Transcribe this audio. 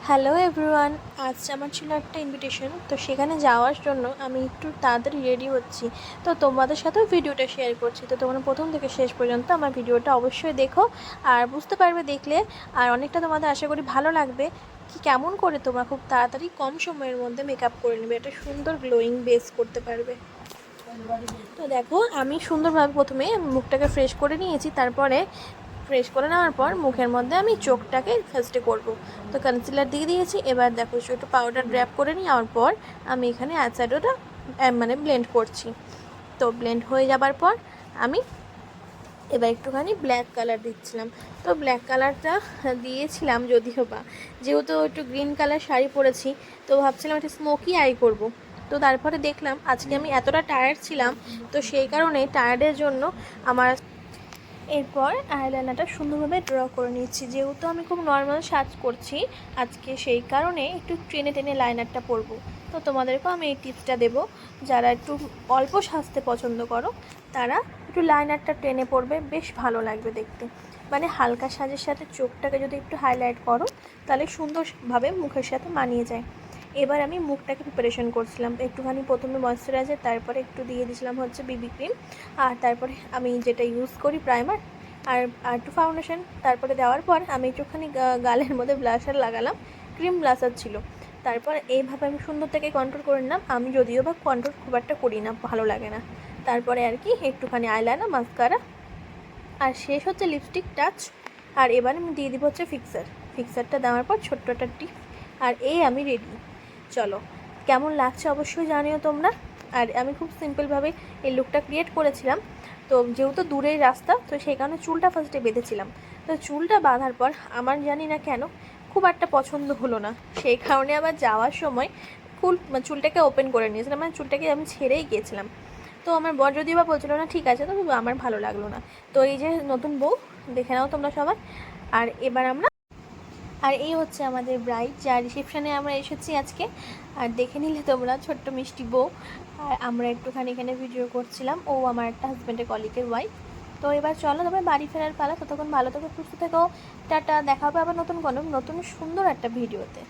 Hello everyone, আজ আমার ছিল একটা ইনভিটেশন। তো সেখানে যাওয়ার জন্য আমি একটু তাড়াতাড়ি রেডি হচ্ছি। তো তোমাদের সাথেও ভিডিওটা শেয়ার করছি। তো তোমরা প্রথম থেকে শেষ পর্যন্ত আমার ভিডিওটা অবশ্যই দেখো, আর বুঝতে পারবে দেখলে, আর অনেকটা তোমাদের আশা করি ভালো লাগবে কি কেমন করে তোমরা খুব তাড়াতাড়ি কম সময়ের মধ্যে মেকআপ করে নেবে, একটা সুন্দর গ্লোয়িং বেস করতে পারবে। তো দেখো, আমি সুন্দরভাবে প্রথমে মুখটাকে ফ্রেশ করে নিয়েছি। তারপরে ফ্রেশ করে নেওয়ার পর মুখের মধ্যে আমি চোখটাকে ফার্স্টে করব। তো কনসিলার দিয়ে দিয়েছি। এবার দেখো একটু পাউডার ড্র্যাপ করে নেওয়ার পর আমি এখানে আইশ্যাডোটা মানে ব্লেন্ড করছি। তো ব্লেন্ড হয়ে যাবার পর আমি এবার একটুখানি ব্ল্যাক কালার দিচ্ছিলাম। তো ব্ল্যাক কালারটা দিয়েছিলাম যদিও বা, যেহেতু একটু গ্রিন কালার শাড়ি পরেছি, তো ভাবছিলাম একটা স্মোকি আই করব। তো তারপরে দেখলাম আজকে আমি এতটা টায়ার্ড ছিলাম, তো সেই কারণে টায়ার্ডের জন্য আমার এরপর আইলাইনারটা সুন্দরভাবে ড্র করে নিচ্ছি। যেহেতু আমি খুব নর্মাল সাজ করছি আজকে, সেই কারণে একটু টেনে টেনে লাইনারটা পরবো। তো তোমাদেরকেও আমি এই টিপসটা দেবো, যারা একটু অল্প সাজতে পছন্দ করো তারা একটু লাইনারটা টেনে পরবে, বেশ ভালো লাগবে দেখতে। মানে হালকা সাজের সাথে চোখটাকে যদি একটু হাইলাইট করো তাহলে সুন্দরভাবে মুখের সাথে মানিয়ে যায়। এবার আমি মুখটাকে প্রিপারেশন করছিলাম একটুখানি, প্রথমে ময়শ্চারাইজার, তারপরে একটু দিয়ে দিয়েছিলাম হচ্ছে বিবি ক্রিম, আর তারপরে আমি যেটা ইউজ করি প্রাইমার, আর একটু ফাউন্ডেশন। তারপরে দেওয়ার পর আমি একটুখানি গালের মধ্যে ব্লাশার লাগালাম, ক্রিম ব্লাশার ছিল। তারপর এইভাবে আমি সুন্দর থেকে কন্ট্রোল করে নিলাম। আমি যদিও বা কন্ট্রোল খুব একটা করি না, ভালো লাগে না। তারপরে আর কি একটুখানি আইলাইনার, মাস্কারা, আর শেষ হচ্ছে লিপস্টিক টাচ। আর এবার আমি দিয়ে দিব হচ্ছে ফিক্সারটা দেওয়ার পর ছোট্ট একটা টিপ, আর এই আমি রেডি। চলো, কেমন লাগছে অবশ্যই জানিও তোমরা। আর আমি খুব সিম্পলভাবে এই লুকটা ক্রিয়েট করেছিলাম। তো যেহেতু দূরের রাস্তা, তো সেই কারণে চুলটা ফার্স্টে বেঁধেছিলাম। তো চুলটা বাঁধার পর আমার জানি না কেন খুব একটা পছন্দ হলো না, সেই কারণে আবার যাওয়ার সময় চুলটাকে ওপেন করে নিয়েছিলাম, মানে চুলটাকে আমি ছেড়েই গিয়েছিলাম। তো আমার বর যদিও বা বলছিল না ঠিক আছে, তো আমার ভালো লাগলো না। তো এই যে নতুন বউ, দেখে নাও তোমরা সবাই। আর এবার আমরা, আর এই হচ্ছে আমাদের ব্রাইড, যা রিসেপশানে আমরা এসেছি আজকে। আর দেখে নিলে তোমরা ছোট্ট মিষ্টি বউ। আর আমরা একটুখানি এখানে ভিডিও করছিলাম, ও আমার একটা হাজব্যান্ডের কলিগের ওয়াইফ। তো এবার চলো তোমরা বাড়ি ফেরার পালা। ততক্ষণ ভালো থেকো, সুস্থ থেকো, টাটা। দেখা হবে আবার নতুন কোনো নতুন সুন্দর একটা ভিডিওতে।